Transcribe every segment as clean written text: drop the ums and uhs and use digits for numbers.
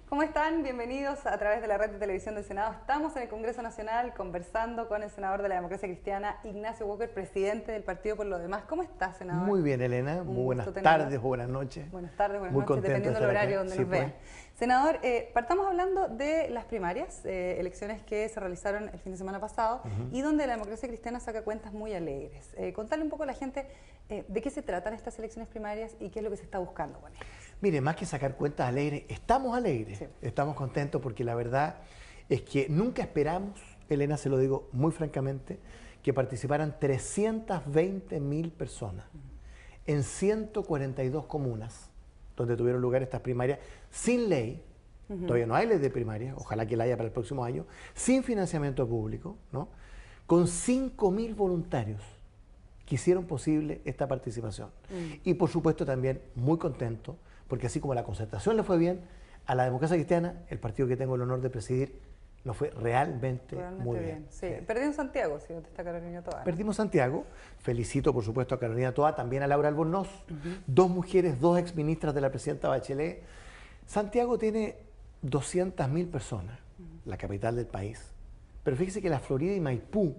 ¿Cómo están? Bienvenidos a través de la red de televisión del Senado. Estamos en el Congreso Nacional conversando con el senador de la Democracia Cristiana, Ignacio Walker, presidente del Partido Por lo Demás. ¿Cómo estás, senador? Muy bien, Elena. Muy buenas tardes o buenas noches. Buenas tardes, buenas muy noches, dependiendo del horario donde nos vean. Senador, partamos hablando de las primarias, elecciones que se realizaron el fin de semana pasado y donde la Democracia Cristiana saca cuentas muy alegres. Contarle un poco a la gente de qué se tratan estas elecciones primarias y qué es lo que se está buscando con ellas. Mire, más que sacar cuentas alegres, estamos alegres, sí. Estamos contentos porque la verdad es que nunca esperamos, Elena, se lo digo muy francamente, que participaran 320.000 personas en 142 comunas donde tuvieron lugar estas primarias sin ley, todavía no hay ley de primarias, ojalá que la haya para el próximo año, sin financiamiento público, ¿no? Con 5.000 voluntarios que hicieron posible esta participación. Y por supuesto también muy contento, porque así como la Concertación le fue bien, a la Democracia Cristiana, el partido que tengo el honor de presidir, nos fue realmente muy bien. Sí. Perdió en Santiago, si está Carolina Toá, ¿no? Perdimos Santiago. Felicito, por supuesto, a Carolina Toá, también a Laura Albornoz, dos mujeres, dos exministras de la presidenta Bachelet. Santiago tiene 200.000 personas, la capital del país. Pero fíjese que la Florida y Maipú,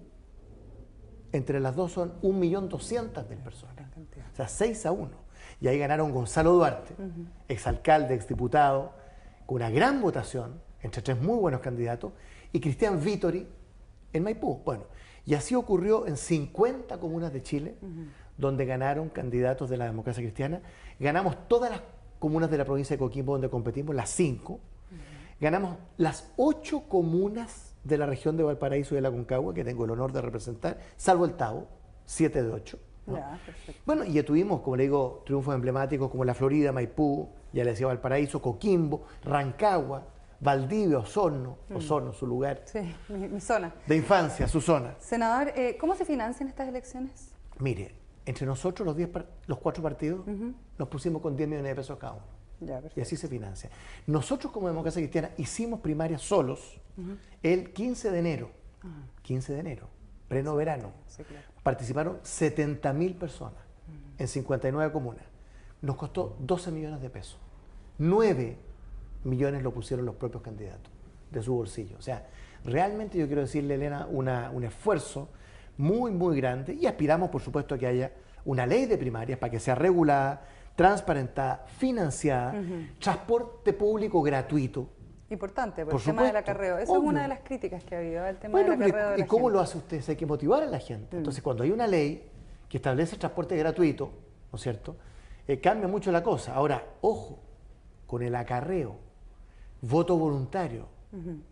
entre las dos son 1.200.000 personas. O sea, 6-1. Y ahí ganaron Gonzalo Duarte, exalcalde, exdiputado, con una gran votación, entre tres muy buenos candidatos, y Cristian Vittori en Maipú. Bueno, y así ocurrió en 50 comunas de Chile, donde ganaron candidatos de la Democracia Cristiana. Ganamos todas las comunas de la provincia de Coquimbo donde competimos, las 5. Ganamos las 8 comunas de la región de Valparaíso y de la Aconcagua, que tengo el honor de representar, salvo el Tabo, 7 de 8. ¿no? Ya, bueno, y ya tuvimos, como le digo, triunfos emblemáticos como la Florida, Maipú, ya le decía Valparaíso, Coquimbo, Rancagua, Valdivia, Osorno, su lugar. Sí, mi zona. De infancia, su zona. Senador, ¿cómo se financian estas elecciones? Mire, entre nosotros los 4 partidos nos pusimos con 10 millones de pesos cada uno. Ya, y así se financia. Nosotros como Democracia Cristiana hicimos primarias solos el 15 de enero. 15 de enero, pleno verano. Sí, claro. Participaron 70.000 personas en 59 comunas. Nos costó 12 millones de pesos. 9 millones lo pusieron los propios candidatos de su bolsillo. O sea, realmente yo quiero decirle, Elena, un esfuerzo muy, muy grande y aspiramos, por supuesto, a que haya una ley de primarias para que sea regulada, transparentada, financiada, transporte público gratuito. Importante, por el tema del acarreo. Eso es una de las críticas que ha habido, el tema del acarreo de la ¿y cómo gente? lo hace usted? Hay que motivar a la gente. Entonces, cuando hay una ley que establece transporte gratuito, ¿no es cierto?, cambia mucho la cosa. Ahora, ojo, con el acarreo, voto voluntario.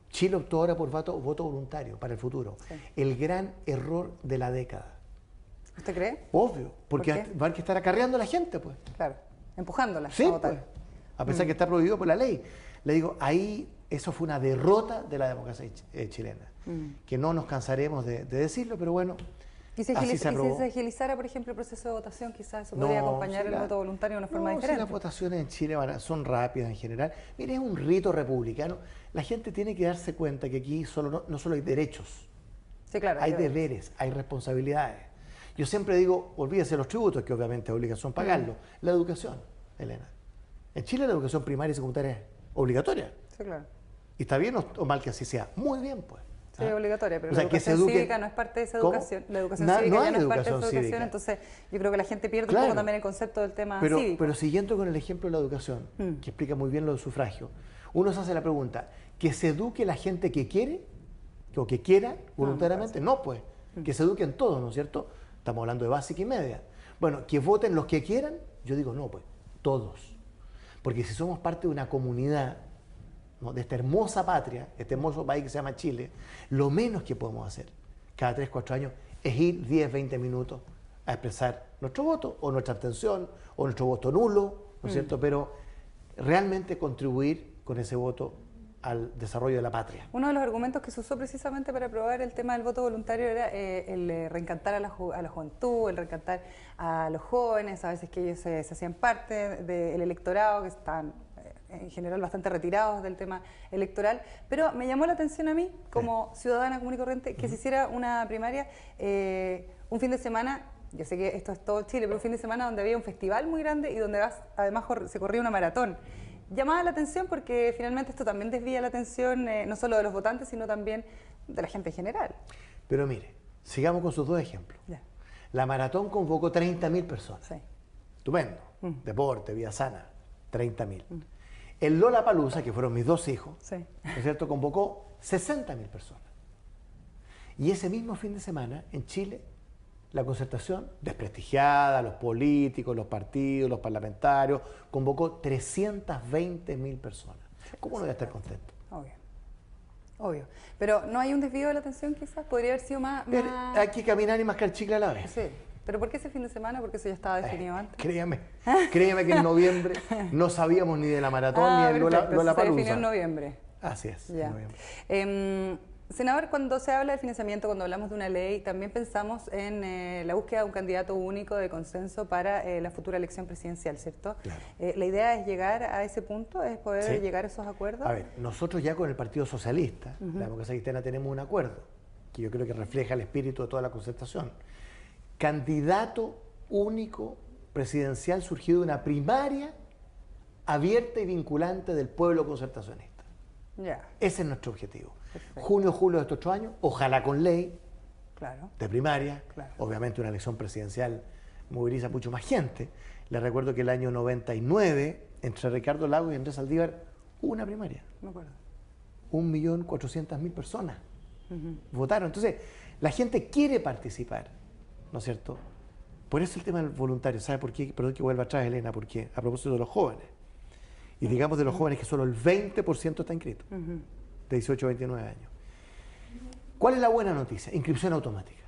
Chile optó ahora por voto voluntario para el futuro. Sí. El gran error de la década. ¿Usted cree? Obvio, porque va a que estar acarreando a la gente, pues. Claro, empujándola sí, a votar. Pues, a pesar que está prohibido por la ley. Le digo, ahí eso fue una derrota de la democracia chilena, que no nos cansaremos de decirlo, pero bueno, ¿Y si se agilizara, por ejemplo, el proceso de votación, quizás eso podría acompañar el voto voluntario de una forma diferente? Si las votaciones en Chile son rápidas en general. Mire, es un rito republicano. La gente tiene que darse cuenta que aquí no solo hay derechos, sí, claro, hay deberes, hay responsabilidades. Yo siempre digo, olvídese los tributos, que obviamente es obligación pagarlo. La educación, Elena. En Chile la educación primaria y secundaria es obligatoria. Sí, claro. ¿Y está bien o mal que así sea? Muy bien, pues. Sí, es obligatoria, pero o sea, la educación cívica no es parte de esa educación. La educación cívica ya no es parte de esa educación, entonces yo creo que la gente pierde un poco también el concepto del tema cívico. Pero siguiendo con el ejemplo de la educación, que explica muy bien lo del sufragio, uno se hace la pregunta, ¿que se eduque la gente que quiere o que quiera voluntariamente? No, pues, que se eduquen todos, ¿no es cierto? Estamos hablando de básica y media. Bueno, que voten los que quieran, yo digo no, pues, todos. Porque si somos parte de una comunidad, ¿no?, de esta hermosa patria, este hermoso país que se llama Chile, lo menos que podemos hacer cada 3-4 años es ir 10-20 minutos a expresar nuestro voto o nuestra abstención o nuestro voto nulo, ¿no es cierto? Pero realmente contribuir con ese voto al desarrollo de la patria. Uno de los argumentos que se usó precisamente para aprobar el tema del voto voluntario era el reencantar a la juventud, el reencantar a los jóvenes, a veces que ellos se hacían parte del electorado, que estaban en general bastante retirados del tema electoral, pero me llamó la atención a mí, como ciudadana común y corriente, que se hiciera una primaria un fin de semana. Yo sé que esto es todo Chile, pero un fin de semana donde había un festival muy grande y donde además se corría una maratón. llamaba la atención porque finalmente esto también desvía la atención no solo de los votantes, sino también de la gente en general. Pero mire, sigamos con sus dos ejemplos. Ya. La maratón convocó 30.000 personas. Sí. Estupendo. Deporte, vida sana, 30.000. El Lollapalooza, que fueron mis dos hijos, Sí. ¿no es cierto?, convocó 60.000 personas. Y ese mismo fin de semana, en Chile, la concertación, desprestigiada, los políticos, los partidos, los parlamentarios, convocó 320.000 personas. ¿Cómo no voy a estar contento? Obvio. Obvio. Pero ¿no hay un desvío de la atención quizás? ¿Podría haber sido más...? Hay que caminar y mascar chicle a la vez. Sí. ¿Pero por qué ese fin de semana? Porque eso ya estaba definido antes. Créame que en noviembre no sabíamos ni de la maratón ni del perfecto. Se definió Lollapalooza. en noviembre. Así es, Ya. en noviembre. Senador, cuando se habla de financiamiento, cuando hablamos de una ley, también pensamos en la búsqueda de un candidato único de consenso para la futura elección presidencial, ¿cierto? Claro. ¿La idea es llegar a ese punto? ¿Es poder Sí. llegar a esos acuerdos? A ver, nosotros ya con el Partido Socialista, la Democracia Cristiana, tenemos un acuerdo que yo creo que refleja el espíritu de toda la concertación. Candidato único presidencial surgido de una primaria abierta y vinculante del pueblo concertacionista. Ya, Ese es nuestro objetivo. Perfecto. Junio, julio de este otro año, ojalá con ley claro. de primaria. Claro. Obviamente una elección presidencial moviliza mucho más gente. Les recuerdo que el año 99, entre Ricardo Lagos y Andrés Saldívar, hubo una primaria. Me acuerdo. 1.400.000 personas votaron. Entonces, la gente quiere participar, ¿no es cierto? Por eso el tema del voluntario. ¿Sabe por qué? Perdón que vuelva atrás, Elena, porque a propósito de los jóvenes. Y digamos de los jóvenes que solo el 20% está inscrito, de 18 a 29 años. ¿Cuál es la buena noticia? Inscripción automática.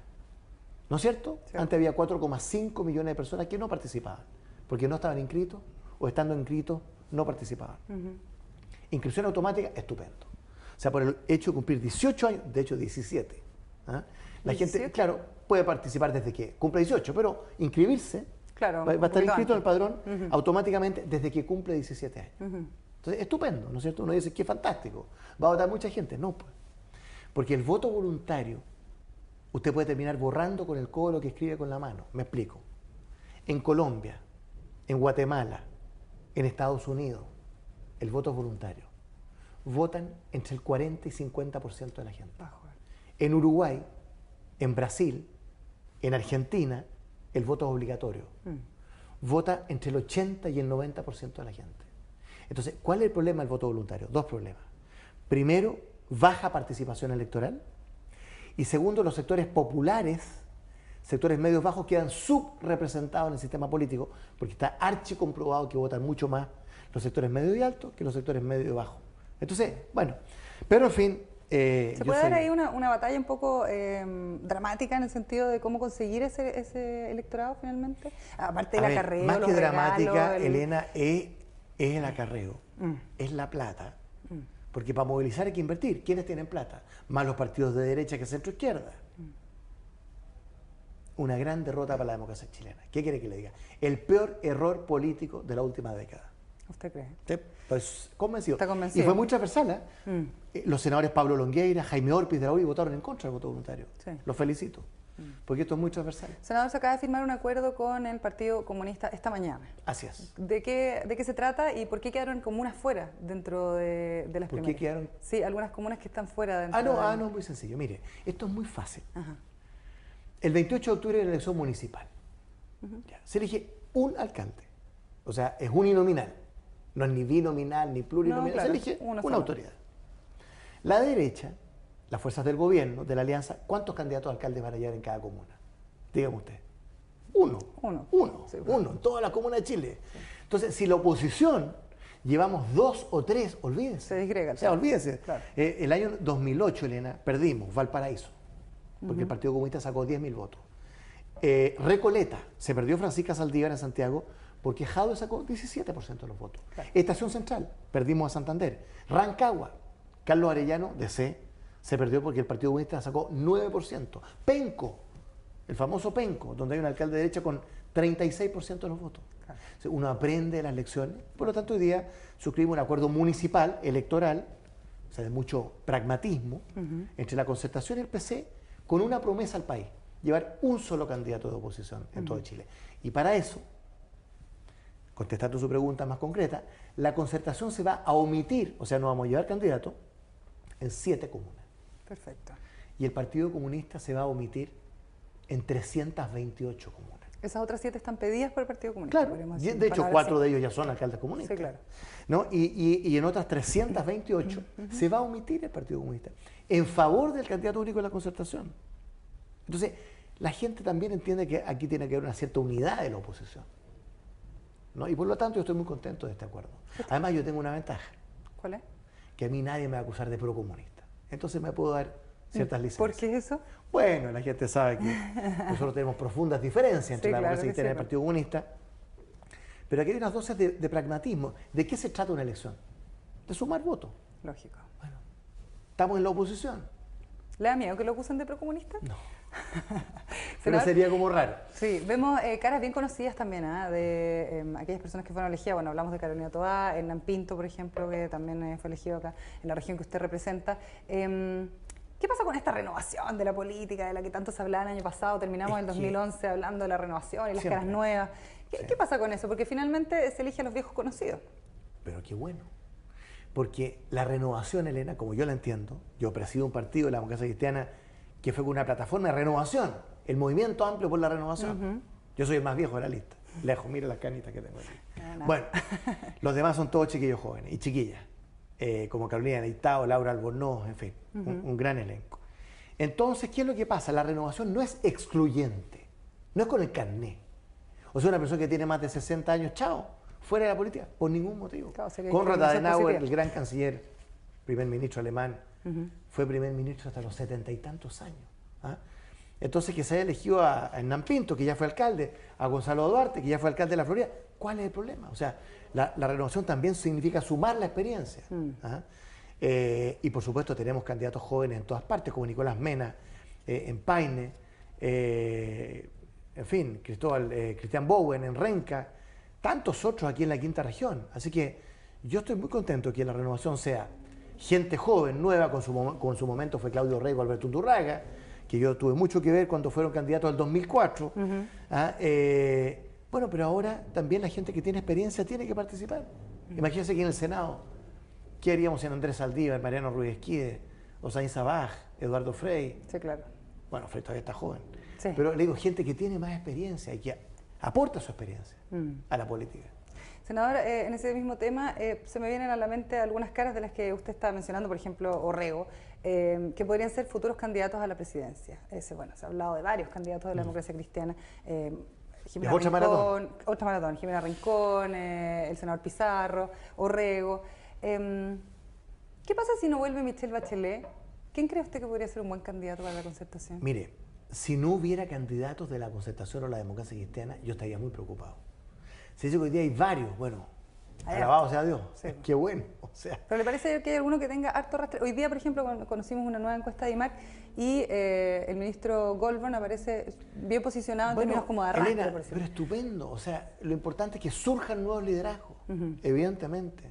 ¿No es cierto? Sí. Antes había 4,5 millones de personas que no participaban, porque no estaban inscritos o estando inscritos no participaban. Inscripción automática, estupendo. O sea, por el hecho de cumplir 18 años, de hecho 17, ¿ah? La gente, 17. claro, puede participar desde que cumple 18, pero inscribirse Claro, va a un estar poquito inscrito en el antes. padrón automáticamente desde que cumple 17 años. Entonces, estupendo, ¿no es cierto? Uno dice, qué fantástico, va a votar mucha gente. No, pues. Porque el voto voluntario, usted puede terminar borrando con el codo lo que escribe con la mano. Me explico. En Colombia, en Guatemala, en Estados Unidos, el voto es voluntario. Votan entre el 40 y 50% de la gente. Bajo. En Uruguay, en Brasil, en Argentina, el voto es obligatorio. Vota entre el 80 y el 90% de la gente. Entonces, ¿cuál es el problema del voto voluntario? Dos problemas. Primero, baja participación electoral. Y segundo, los sectores populares, sectores medios bajos, quedan subrepresentados en el sistema político, porque está archicomprobado que votan mucho más los sectores medios y altos que los sectores medios y bajos. Entonces, bueno, pero en fin... ¿Se puede dar ahí una batalla un poco dramática en el sentido de cómo conseguir ese electorado finalmente? Aparte del acarreo, más los que dramática, regalos, Elena, es el acarreo, es la plata. Porque para movilizar hay que invertir. ¿Quiénes tienen plata? Más los partidos de derecha que centro-izquierda. Una gran derrota para la democracia chilena. ¿Qué quiere que le diga? El peor error político de la última década. ¿Usted cree? ¿Sí? Pues convencido. Está convencido. Y fue muy transversal. Los senadores Pablo Longueira, Jaime Orpiz de la UDI votaron en contra del voto voluntario. Sí. Los felicito. Porque esto es muy transversal. Senador, se acaba de firmar un acuerdo con el Partido Comunista esta mañana. Así es. ¿De qué se trata y por qué quedaron comunas fuera dentro de las ¿Por qué primarias? quedaron? Sí, algunas comunas que están fuera dentro No, muy sencillo. Mire, esto es muy fácil. Ajá. El 28 de octubre es la elección municipal. Ya, se elige un alcalde. O sea, es uninominal. No es ni binominal ni plurinominal. No, claro, se elige uno una solo. autoridad. La derecha, las fuerzas del gobierno, de la alianza, ¿cuántos candidatos a alcaldes van a llevar en cada comuna? Dígame usted. Uno. Sí, Uno, en toda la comuna de Chile. Entonces, si la oposición llevamos 2 o 3, olvídense. Se disgrega. O sea, olvídense. Claro. El año 2008, Elena, perdimos Valparaíso, porque el Partido Comunista sacó 10.000 votos. Recoleta, se perdió Francisca Saldívar en Santiago, porque Jadwe sacó 17% de los votos. Claro. Estación Central, perdimos a Santander. Rancagua, Carlos Arellano, DC, se perdió porque el Partido Comunista sacó 9%. Penco, el famoso Penco, donde hay un alcalde de derecha con 36% de los votos. Claro. O sea, uno aprende de las lecciones. Por lo tanto, hoy día suscribimos un acuerdo municipal, electoral, o sea, de mucho pragmatismo, entre la concertación y el PC, con una promesa al país: llevar un solo candidato de oposición en todo Chile. Y para eso, contestando su pregunta más concreta, la concertación se va a omitir, o sea, no vamos a llevar candidato en 7 comunas. Perfecto. Y el Partido Comunista se va a omitir en 328 comunas. Esas otras 7 están pedidas por el Partido Comunista. Claro, de hecho 4 de ellos ya son alcaldes comunistas. Sí, claro. ¿No? Y en otras 328 se va a omitir el Partido Comunista en favor del candidato único de la concertación. Entonces, la gente también entiende que aquí tiene que haber una cierta unidad de la oposición, ¿no? Y por lo tanto yo estoy muy contento de este acuerdo. Además yo tengo una ventaja. ¿Cuál es? Que a mí nadie me va a acusar de procomunista. Entonces me puedo dar ciertas licencias. ¿Por qué eso? Bueno, la gente sabe que nosotros tenemos profundas diferencias entre la democracia cristiana y el Partido Comunista, pero aquí hay unas dosis de pragmatismo. ¿De qué se trata una elección? De sumar votos. Lógico. Bueno, estamos en la oposición. ¿Le da miedo que lo acusen de procomunista? No. Pero sería como raro. Sí, vemos caras bien conocidas también, de aquellas personas que fueron elegidas. Bueno, hablamos de Carolina Toá, Hernán Pinto, por ejemplo, que también fue elegido acá en la región que usted representa. ¿Qué pasa con esta renovación de la política de la que tanto se hablaba el año pasado? Terminamos en 2011 hablando de la renovación y las caras nuevas. ¿Qué pasa con eso? Porque finalmente se elige a los viejos conocidos. Pero qué bueno. Porque la renovación, Elena, como yo la entiendo, yo presido un partido de la democracia cristiana que fue con una plataforma de renovación, el Movimiento Amplio por la Renovación. Yo soy el más viejo de la lista, lejos, mira las canitas que tengo aquí. Bueno, los demás son todos chiquillos jóvenes y chiquillas, como Carolina Leitao, Laura Albornoz, en fin, un gran elenco. Entonces, ¿qué es lo que pasa? La renovación no es excluyente, no es con el carné. O sea, una persona que tiene más de 60 años, chao, fuera de la política, por ningún motivo. Claro, Konrad Adenauer, el gran canciller, primer ministro alemán, fue primer ministro hasta los 70 y tantos años. Entonces, que se haya elegido a Hernán Pinto, que ya fue alcalde, a Gonzalo Duarte, que ya fue alcalde de la Florida, ¿cuál es el problema? O sea, la renovación también significa sumar la experiencia. Y por supuesto tenemos candidatos jóvenes en todas partes, como Nicolás Mena, en Paine, en fin, Cristian Bowen en Renca, tantos otros aquí en la quinta región. Así que yo estoy muy contento que la renovación sea gente joven, nueva, con su momento fue Claudio Rego, Alberto Undurraga, que yo tuve mucho que ver cuando fueron candidatos al 2004. Bueno, pero ahora también la gente que tiene experiencia tiene que participar. Imagínense que en el Senado, ¿qué haríamos en Andrés Saldívar, Mariano Ruiz Esquide, Osaín Sabaj, Eduardo Frei? Sí, claro. Bueno, Frei todavía está joven. Sí. Pero le digo, gente que tiene más experiencia y que aporta su experiencia a la política. Senador, en ese mismo tema se me vienen a la mente algunas caras de las que usted estaba mencionando, por ejemplo, Orrego, que podrían ser futuros candidatos a la presidencia. Bueno, se ha hablado de varios candidatos de la democracia cristiana. Jimena Rincón, otra maratón, Jimena Rincón, el senador Pizarro, Orrego. ¿Qué pasa si no vuelve Michelle Bachelet? ¿Quién cree usted que podría ser un buen candidato para la concertación? Mire, si no hubiera candidatos de la concertación o la democracia cristiana, yo estaría muy preocupado. Se dice que hoy día hay varios, bueno, alabado sea Dios, sí. Qué bueno. O sea. ¿Pero le parece que hay alguno que tenga harto rastre? Hoy día, por ejemplo, conocimos una nueva encuesta de IMAC y el ministro Goldberg aparece bien posicionado en términos como de arrastre, Elena, por ejemplo. Pero estupendo, o sea, lo importante es que surjan nuevos liderazgos, evidentemente.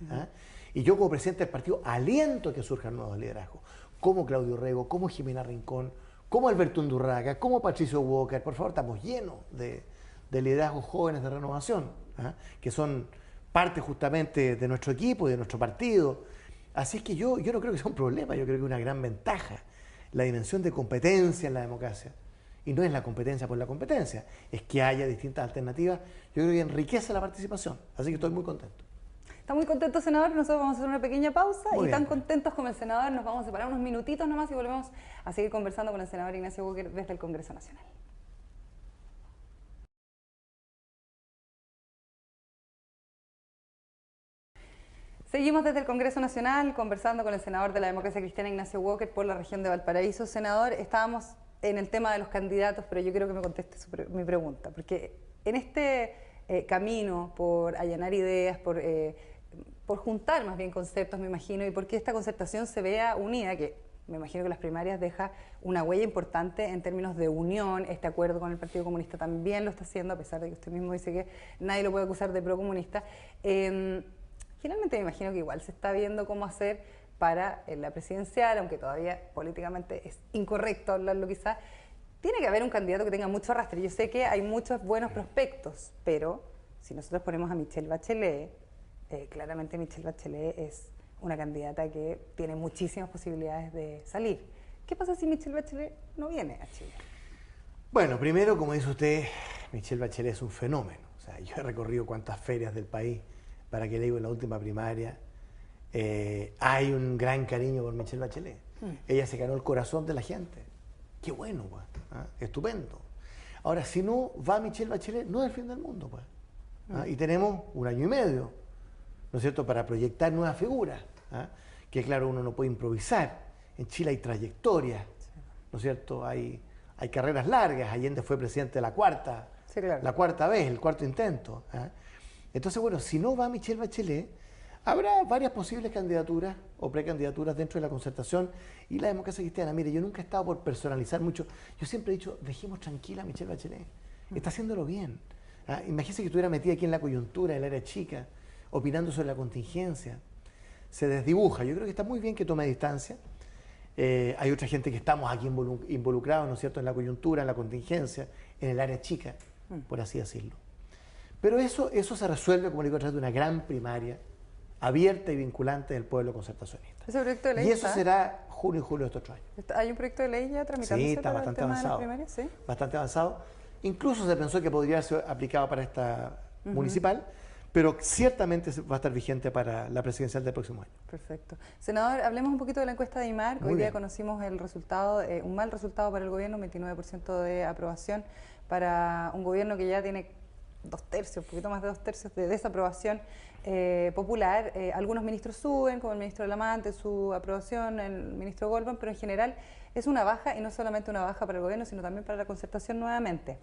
Y yo como presidente del partido aliento a que surjan nuevos liderazgos, como Claudio Rego, como Jimena Rincón, como Alberto Undurraga, como Patricio Walker. Por favor, estamos llenos de liderazgos jóvenes de renovación, que son parte justamente de nuestro equipo y de nuestro partido. Así es que yo no creo que sea un problema, yo creo que es una gran ventaja la dimensión de competencia en la democracia. Y no es la competencia por la competencia, es que haya distintas alternativas. Yo creo que enriquece la participación, así que estoy muy contento. Está muy contento, senador. Nosotros vamos a hacer una pequeña pausa muy y bien. Tan contentos como el senador nos vamos a separar unos minutitos nomás y volvemos a seguir conversando con el senador Ignacio Walker desde el Congreso Nacional. Seguimos desde el Congreso Nacional conversando con el senador de la Democracia Cristiana, Ignacio Walker, por la región de Valparaíso. Senador, estábamos en el tema de los candidatos, pero yo quiero que me conteste mi pregunta, porque en este camino por allanar ideas, por juntar más bien conceptos, me imagino, y porque esta concertación se vea unida, que me imagino que las primarias deja una huella importante en términos de unión. Este acuerdo con el Partido Comunista también lo está haciendo, a pesar de que usted mismo dice que nadie lo puede acusar de procomunista. Finalmente me imagino que igual se está viendo cómo hacer para la presidencial, aunque todavía políticamente es incorrecto hablarlo quizás. Tiene que haber un candidato que tenga mucho arrastre. Yo sé que hay muchos buenos prospectos, pero si nosotros ponemos a Michelle Bachelet, claramente Michelle Bachelet es una candidata que tiene muchísimas posibilidades de salir. ¿Qué pasa si Michelle Bachelet no viene a Chile? Bueno, primero, como dice usted, Michelle Bachelet es un fenómeno. O sea, yo he recorrido cuantas ferias del país para que le digo en la última primaria. Hay un gran cariño por Michelle Bachelet. Ella se ganó el corazón de la gente. Qué bueno, pues. Estupendo. Ahora, si no va Michelle Bachelet, no es el fin del mundo, pues. Y tenemos un año y medio, ¿no es cierto?, para proyectar nuevas figuras. Que claro, uno no puede improvisar. En Chile hay trayectorias, ¿no es cierto? Hay carreras largas. Allende fue presidente de la cuarta vez, el cuarto intento. Entonces, bueno, si no va Michelle Bachelet, habrá varias posibles candidaturas o precandidaturas dentro de la Concertación y la democracia cristiana. Mire, yo nunca he estado por personalizar mucho. Yo siempre he dicho, dejemos tranquila a Michelle Bachelet. Está haciéndolo bien. Imagínese que estuviera metida aquí en la coyuntura, en el área chica, opinando sobre la contingencia. Se desdibuja. Yo creo que está muy bien que tome distancia. Hay otra gente que estamos aquí involucrados, ¿no es cierto?, en la coyuntura, en la contingencia, en el área chica, por así decirlo. Pero eso se resuelve, como le digo, a través de una gran primaria abierta y vinculante del pueblo concertacionista. ¿Ese proyecto de ley y eso será junio y julio de estos 8 años. ¿Hay un proyecto de ley ya tramitándose? Sí, está para bastante el tema avanzado. De las primarias? ¿Sí? Bastante avanzado. Incluso se pensó que podría ser aplicado para esta municipal, pero ciertamente va a estar vigente para la presidencial del próximo año. Perfecto. Senador, hablemos un poquito de la encuesta de IMAR. Hoy día conocimos el resultado, un mal resultado para el gobierno, 29% de aprobación para un gobierno que ya tiene 2/3, un poquito más de 2/3 de desaprobación popular. Algunos ministros suben, como el ministro Lamante, su aprobación, el ministro Goldman, pero en general es una baja, y no solamente una baja para el gobierno, sino también para la Concertación nuevamente.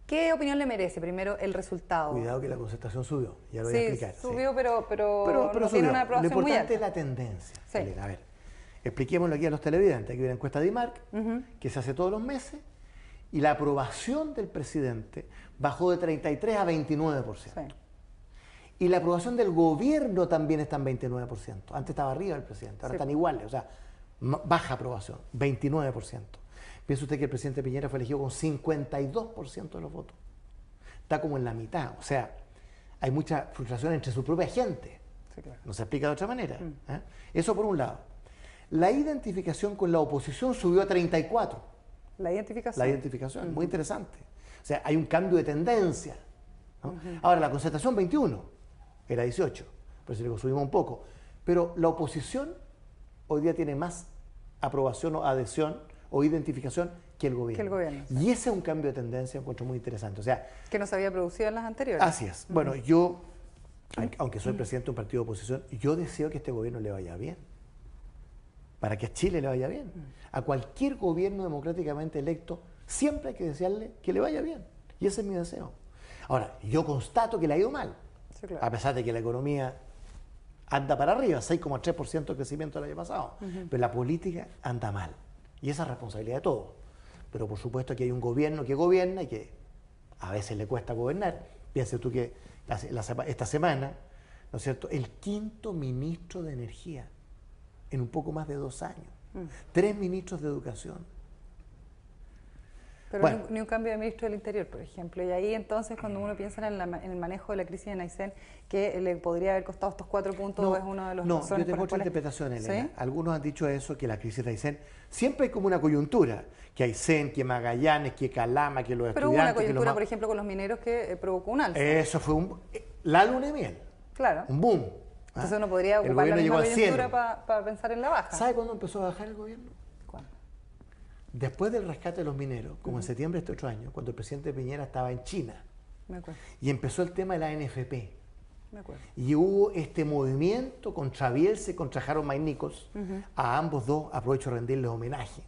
¿Qué opinión le merece primero el resultado? Cuidado que la Concertación subió, ya lo voy a explicar. Subió, pero no subió. tiene una aprobación muy alta. Lo importante es la tendencia. Sí. Elena, a ver, expliquémoslo aquí a los televidentes. Aquí hay una encuesta de IMARC que se hace todos los meses y la aprobación del presidente bajó de 33 a 29%. Sí. Y la aprobación del gobierno también está en 29%. Antes estaba arriba el presidente, ahora están iguales, o sea, baja aprobación, 29%. Piensa usted que el presidente Piñera fue elegido con 52% de los votos. Está como en la mitad, o sea, hay mucha frustración entre su propia gente. Sí, claro. No se explica de otra manera. Eso por un lado. La identificación con la oposición subió a 34%. La identificación. La identificación, muy interesante. O sea, hay un cambio de tendencia, ¿no? Ahora, la Concertación 21, era 18, por eso le subimos un poco. Pero la oposición hoy día tiene más aprobación o adhesión o identificación que el gobierno. Sí. Y ese es un cambio de tendencia, encuentro muy interesante. O sea, que no se había producido en las anteriores. Así es. Bueno, yo, aunque soy presidente de un partido de oposición, yo deseo que este gobierno le vaya bien. Para que a Chile le vaya bien. A cualquier gobierno democráticamente electo, siempre hay que desearle que le vaya bien. Y ese es mi deseo. Ahora, yo constato que le ha ido mal. Sí, claro. A pesar de que la economía anda para arriba, 6,3% de crecimiento el año pasado. Pero la política anda mal. Y esa es responsabilidad de todos. Pero por supuesto que hay un gobierno que gobierna y que a veces le cuesta gobernar. Piensa tú que esta semana, ¿no es cierto?, el 5º ministro de Energía en un poco más de 2 años. 3 ministros de Educación. Pero bueno, ni un cambio de ministro del Interior, por ejemplo. Y ahí entonces, cuando uno piensa en el manejo de la crisis de Aysén, que le podría haber costado estos 4 puntos, es uno de los razones. No, yo tengo otra interpretación, Elena. ¿Sí? Algunos han dicho eso, que la crisis de Aysén, siempre hay como una coyuntura, que Aysén, que Magallanes, que Calama, que los estudiantes... Pero hubo una coyuntura, por ejemplo, con los mineros que provocó un alza. Eso fue la luna de miel. Claro. Un boom. Entonces uno podría ocupar la misma coyuntura para pensar en la baja. ¿Sabe cuándo empezó a bajar el gobierno? ¿Cuándo? Después del rescate de los mineros, como en septiembre de este otro año, cuando el presidente Piñera estaba en China. Me acuerdo. Y empezó el tema de la ANFP. Me acuerdo. Y hubo este movimiento contra Bielsa y contra Harold May Nichols. A ambos dos aprovecho de rendirles homenaje.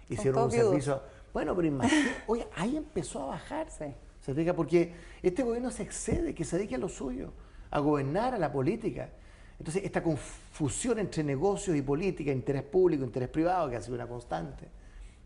Hicieron un servicio. Bueno, pero imagínate, oye, ahí empezó a bajar. Sí. ¿Se explica? Porque este gobierno se excede, que se dedique a lo suyo, a gobernar, a la política. Entonces, esta confusión entre negocios y política, interés público, interés privado, que ha sido una constante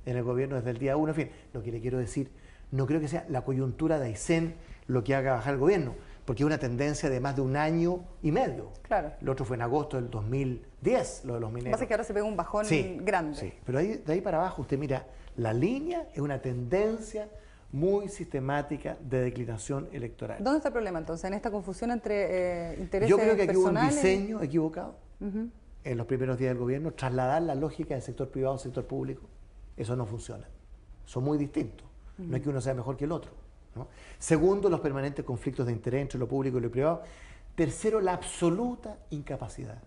en el gobierno desde el día 1. En fin, lo que le quiero decir, no creo que sea la coyuntura de Aysén lo que haga bajar el gobierno, porque es una tendencia de más de 1 año y medio. Claro. Lo otro fue en agosto del 2010, lo de los mineros. Pasa que ahora se pega un bajón grande. Sí, pero de ahí para abajo, usted mira, la línea es una tendencia muy sistemática de declinación electoral. ¿Dónde está el problema entonces? ¿En esta confusión entre intereses Yo creo que aquí hubo un personales? diseño equivocado en los primeros días del gobierno, trasladar la lógica del sector privado al sector público. Eso no funciona. Son muy distintos. No es que uno sea mejor que el otro, ¿no? Segundo, los permanentes conflictos de interés entre lo público y lo privado. Tercero, la absoluta incapacidad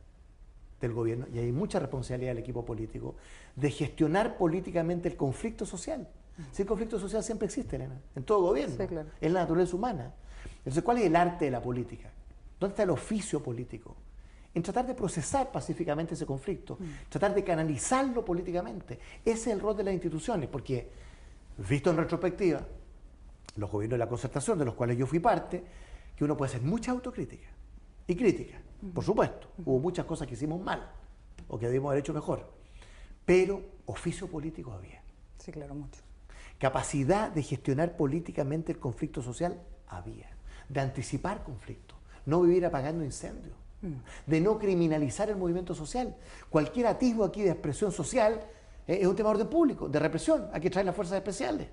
del gobierno, y hay mucha responsabilidad del equipo político, de gestionar políticamente el conflicto social. Si el conflicto social siempre existe, Elena, en todo gobierno, sí, claro. Es la naturaleza humana. Entonces, ¿cuál es el arte de la política? ¿Dónde está el oficio político? En tratar de procesar pacíficamente ese conflicto, tratar de canalizarlo políticamente. Ese es el rol de las instituciones, porque, visto en retrospectiva, los gobiernos de la concertación, de los cuales yo fui parte, que uno puede hacer mucha autocrítica y crítica, por supuesto. Hubo muchas cosas que hicimos mal o que debimos haber hecho mejor, pero oficio político había. Sí, claro, mucho. Capacidad de gestionar políticamente el conflicto social había, de anticipar conflictos, no vivir apagando incendios, de no criminalizar el movimiento social. Cualquier atisbo aquí de expresión social es un tema de orden público, de represión. Hay que traer las fuerzas especiales.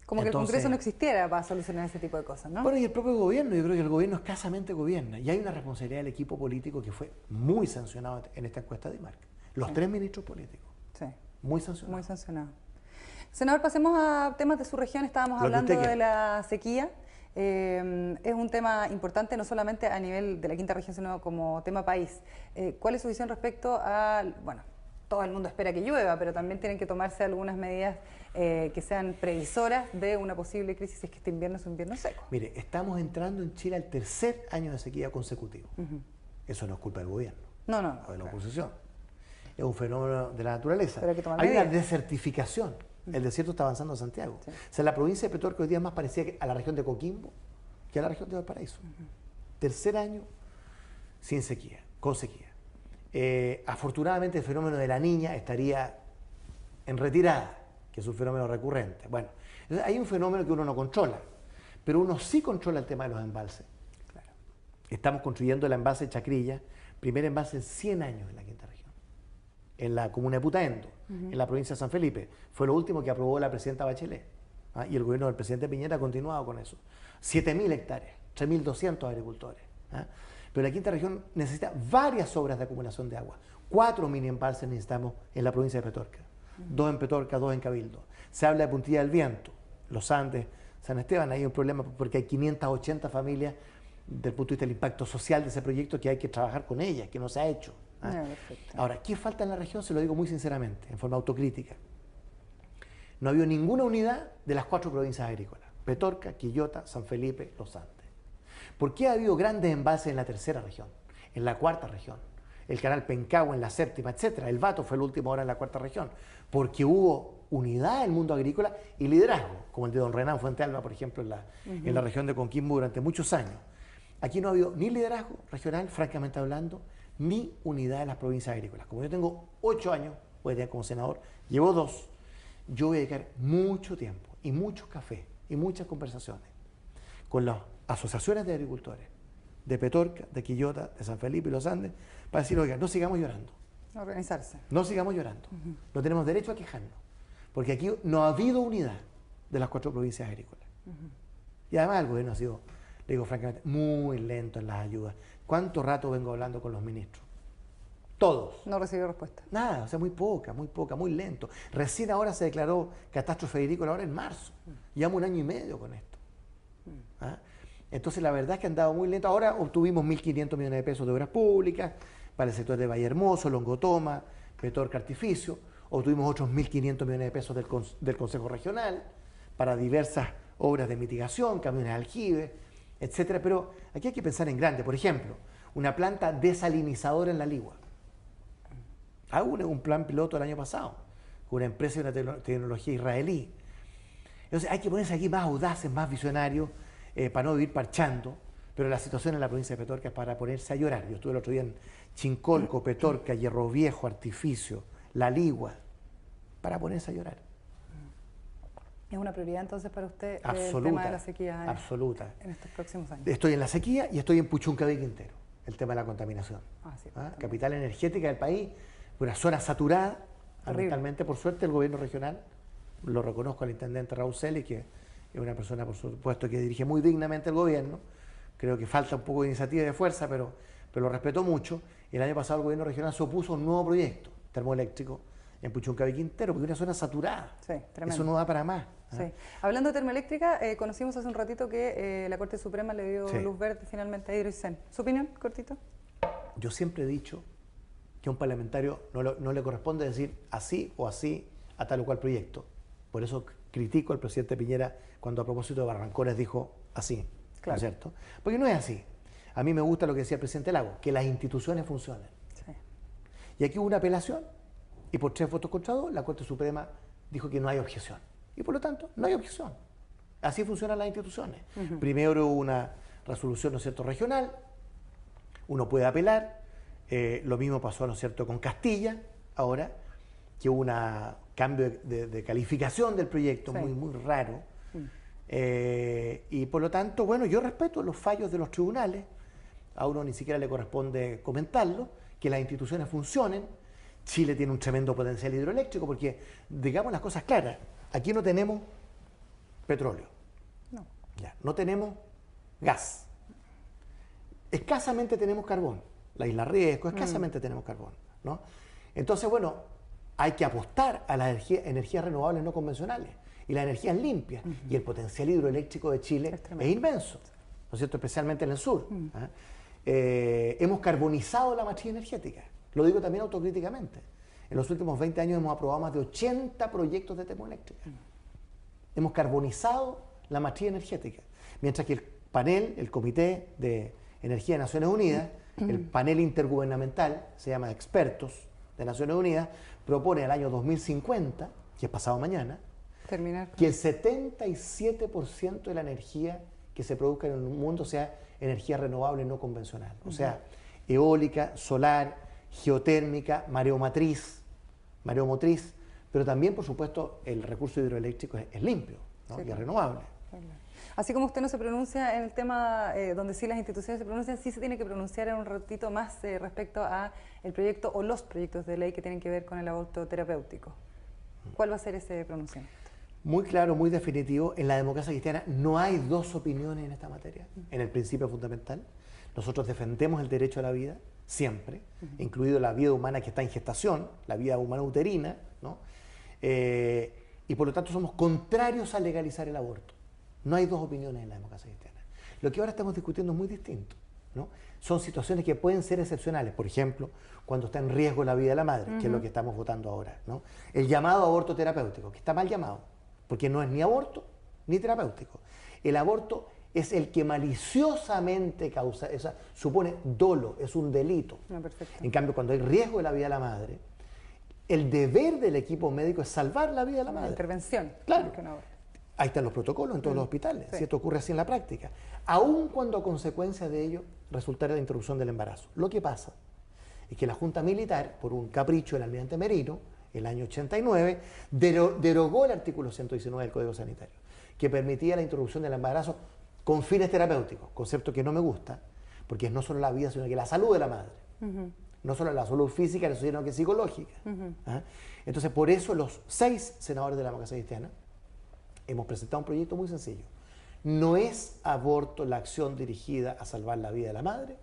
Como que el Congreso no existiera para solucionar ese tipo de cosas, ¿no? Bueno, y el propio gobierno, yo creo que el gobierno escasamente gobierna. Y hay una responsabilidad del equipo político que fue muy sancionado en esta encuesta de IMARC. Los 3 ministros políticos. Sí. Muy sancionados. Muy sancionado. Senador, pasemos a temas de su región. Estábamos hablando de la sequía. Es un tema importante no solamente a nivel de la quinta región, sino como tema país. ¿Cuál es su visión respecto a, bueno, todo el mundo espera que llueva, pero también tienen que tomarse algunas medidas que sean previsoras de una posible crisis si es que este invierno es un invierno seco? Mire, estamos entrando en Chile al tercer año de sequía consecutivo. Eso no es culpa del gobierno, no, o de la oposición. Es un fenómeno de la naturaleza. Pero hay que tomar Hay una medidas. desertificación. El desierto está avanzando en Santiago. Sí. O sea, la provincia de Petorca hoy día es más parecida a la región de Coquimbo que a la región de Valparaíso. Tercer año sin sequía, con sequía. Afortunadamente el fenómeno de la Niña estaría en retirada, que es un fenómeno recurrente. Bueno, entonces hay un fenómeno que uno no controla, pero uno sí controla el tema de los embalses. Claro. Estamos construyendo el embalse Chacrilla, primer embalse en 100 años en la quinta región, en la comuna de Putaendo, en la provincia de San Felipe. Fue lo último que aprobó la presidenta Bachelet. Y el gobierno del presidente Piñera ha continuado con eso. 7.000 hectáreas, 3.200 agricultores. Pero la quinta región necesita varias obras de acumulación de agua. 4 mini embalses necesitamos en la provincia de Petorca. 2 en Petorca, 2 en Cabildo. Se habla de Puntilla del Viento, los Andes, San Esteban. Hay un problema porque hay 580 familias desde el punto de vista del impacto social de ese proyecto que hay que trabajar con ellas, que no se ha hecho. Ahora, ¿qué falta en la región? Se lo digo muy sinceramente, en forma autocrítica. No ha habido ninguna unidad de las 4 provincias agrícolas: Petorca, Quillota, San Felipe, Los Andes. ¿Por qué ha habido grandes embalses en la tercera región, en la cuarta región? El canal Pencagua en la séptima, etcétera. El Bato fue la última hora en la cuarta región. Porque hubo unidad en el mundo agrícola y liderazgo, como el de don Renan Fuentealba, por ejemplo, en la región de Coquimbo durante muchos años. Aquí no ha habido ni liderazgo regional, francamente hablando, ni unidad de las provincias agrícolas. Como yo tengo 8 años, voy a tener como senador, llevo 2, yo voy a dedicar mucho tiempo y muchos cafés y muchas conversaciones con las asociaciones de agricultores de Petorca, de Quillota, de San Felipe y Los Andes, para decir, oiga, no sigamos llorando. Organizarse. No sigamos llorando. No tenemos derecho a quejarnos, porque aquí no ha habido unidad de las 4 provincias agrícolas. Y además el gobierno ha sido, le digo francamente, muy lento en las ayudas. ¿Cuánto rato vengo hablando con los ministros? Todos. No recibió respuesta. Nada, o sea, muy poca, muy lento. Recién ahora se declaró catástrofe agrícola, ahora en marzo. Llevamos 1 año y medio con esto. Entonces la verdad es que han dado muy lento. Ahora obtuvimos 1.500 millones de pesos de obras públicas para el sector de Valle Hermoso, Longotoma, Petorca Artificio. Obtuvimos otros 1.500 millones de pesos del Consejo Regional para diversas obras de mitigación, camiones de aljibe, etcétera. Pero aquí hay que pensar en grande. Por ejemplo, una planta desalinizadora en La Ligua. Hubo un plan piloto el año pasado con una empresa y una tecnología israelí. Entonces hay que ponerse aquí más audaces, más visionarios, para no vivir parchando. Pero la situación en la provincia de Petorca es para ponerse a llorar. Yo estuve el otro día en Chincolco, Petorca, Hierro Viejo, Artificio, La Ligua, para ponerse a llorar. ¿Es una prioridad entonces para usted absoluta, el tema de la sequía absoluta. En estos próximos años? Estoy en la sequía y estoy en Puchuncaví Quintero, el tema de la contaminación. Sí, capital energética del país, una zona saturada ambientalmente. Por suerte el gobierno regional lo reconozco al intendente Raúl Celi, que es una persona, por supuesto, que dirige muy dignamente el gobierno. Creo que falta un poco de iniciativa y de fuerza, pero lo respeto mucho. El año pasado el gobierno regional se opuso a un nuevo proyecto termoeléctrico en Puchuncaví Quintero, porque es una zona saturada. Sí, tremendo. Eso no da para más. Sí. Hablando de termoeléctrica, conocimos hace un ratito que la Corte Suprema le dio Sí. luz verde finalmente a Hidroicén. ¿Su opinión, cortito? Yo siempre he dicho que a un parlamentario no le corresponde decir así o así a tal o cual proyecto. Por eso critico al presidente Piñera cuando a propósito de Barrancones dijo así, Claro. ¿no es cierto? Porque no es así. A mí me gusta lo que decía el presidente Lago, que las instituciones funcionen. Sí. Y aquí hubo una apelación y por 3 votos contra 2 la Corte Suprema dijo que no hay objeción. Y por lo tanto, no hay objeción. Así funcionan las instituciones. Primero hubo una resolución, ¿no es cierto?, regional, uno puede apelar, lo mismo pasó, ¿no es cierto?, con Castilla, ahora, que hubo un cambio de calificación del proyecto, Sí. muy raro. Y por lo tanto, bueno, yo respeto los fallos de los tribunales, a uno ni siquiera le corresponde comentarlo, que las instituciones funcionen. Chile tiene un tremendo potencial hidroeléctrico porque, digamos las cosas claras, aquí no tenemos petróleo, No. ya, no tenemos gas, escasamente tenemos carbón, la isla Riesco, escasamente tenemos carbón, ¿no? Entonces, bueno, hay que apostar a las energías renovables no convencionales y las energías limpias, y el potencial hidroeléctrico de Chile es inmenso, ¿no es cierto?, especialmente en el sur. ¿Ah? Hemos carbonizado la matriz energética, lo digo también autocríticamente. En los últimos 20 años hemos aprobado más de 80 proyectos de termoeléctrica. Hemos carbonizado la matriz energética, mientras que el panel, el Comité de Energía de Naciones Unidas, el panel intergubernamental, se llama de expertos de Naciones Unidas, propone al año 2050, que es pasado mañana, Terminar. que el 77% de la energía que se produzca en el mundo sea energía renovable no convencional. O sea, eólica, solar, geotérmica, mareomotriz, pero también, por supuesto, el recurso hidroeléctrico es limpio, ¿no? Sí, y es claro. renovable. Así como usted no se pronuncia en el tema donde sí las instituciones se pronuncian, sí se tiene que pronunciar en un ratito más respecto a el proyecto o los proyectos de ley que tienen que ver con el aborto terapéutico. ¿Cuál va a ser ese pronunciamiento? Muy claro, muy definitivo. En la democracia cristiana no hay dos opiniones en esta materia, en el principio fundamental. Nosotros defendemos el derecho a la vida, siempre, incluido la vida humana que está en gestación, la vida humana uterina, ¿no? Y por lo tanto somos contrarios a legalizar el aborto. No hay dos opiniones en la democracia cristiana. Lo que ahora estamos discutiendo es muy distinto, ¿no? Son situaciones que pueden ser excepcionales, por ejemplo, cuando está en riesgo la vida de la madre, que es lo que estamos votando ahora, ¿no? El llamado aborto terapéutico, que está mal llamado, porque no es ni aborto ni terapéutico. El aborto es el que maliciosamente causa, supone dolo, es un delito. Perfecto. En cambio, cuando hay riesgo de la vida de la madre, el deber del equipo médico es salvar la vida de la madre. Intervención. Claro. más que un aborto. Ahí están los protocolos en todos los hospitales, Sí. si esto ocurre así en la práctica. Aun cuando a consecuencia de ello resultara la interrupción del embarazo. Lo que pasa es que la Junta Militar, por un capricho del almirante Merino, el año 89, derogó el artículo 119 del Código Sanitario, que permitía la interrupción del embarazo con fines terapéuticos, concepto que no me gusta, porque es no solo la vida, sino que la salud de la madre. No solo la salud física, sino que psicológica. ¿Ah? Entonces, por eso los 6 senadores de la democracia cristiana hemos presentado un proyecto muy sencillo. No es aborto la acción dirigida a salvar la vida de la madre,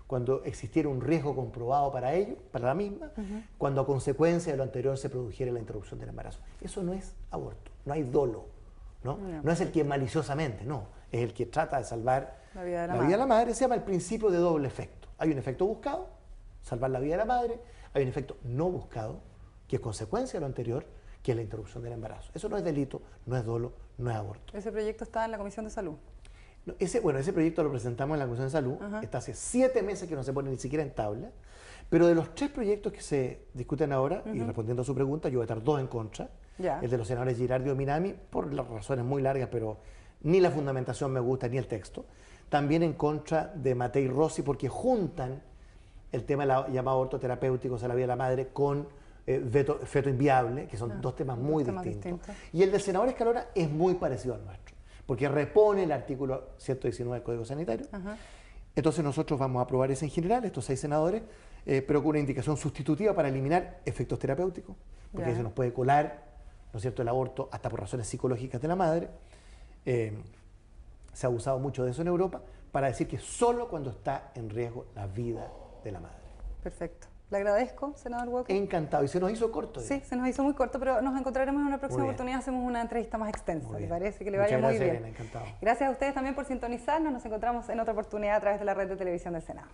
cuando existiera un riesgo comprobado para ello, para la misma, cuando a consecuencia de lo anterior se produjera la interrupción del embarazo. Eso no es aborto, no hay dolo, ¿no? No es el que maliciosamente, no, es el que trata de salvar La vida de la vida de la madre. Se llama el principio de doble efecto. Hay un efecto buscado, salvar la vida de la madre, hay un efecto no buscado, que es consecuencia de lo anterior, que es la interrupción del embarazo. Eso no es delito, no es dolo, no es aborto. Ese proyecto está en la Comisión de Salud. No, ese proyecto lo presentamos en la Comisión de Salud, está hace 7 meses que no se pone ni siquiera en tabla, pero de los 3 proyectos que se discuten ahora, y respondiendo a su pregunta, yo voy a estar 2 en contra, Ya. el de los senadores Girardi y Minami, por las razones muy largas, pero ni la fundamentación me gusta, ni el texto, también en contra de Matei Rossi, porque juntan el tema del llamado aborto terapéutico, o sea, la vida de la madre, con feto inviable, que son dos temas muy distintos. Y el del senador Escalona es muy parecido al nuestro, porque repone el artículo 119 del Código Sanitario. Entonces nosotros vamos a aprobar ese en general, estos 6 senadores, pero con una indicación sustitutiva para eliminar efectos terapéuticos, porque se nos puede colar, ¿no ¿no es cierto?, el aborto hasta por razones psicológicas de la madre. Se ha abusado mucho de eso en Europa para decir que solo cuando está en riesgo la vida de la madre. Perfecto. Le agradezco, senador Walker. Encantado. Y se nos hizo corto. Sí, se nos hizo muy corto, pero nos encontraremos en una próxima oportunidad. Hacemos una entrevista más extensa. ¿Le parece? Que le vaya muy bien. Encantado. Gracias a ustedes también por sintonizarnos. Nos encontramos en otra oportunidad a través de la red de televisión del Senado.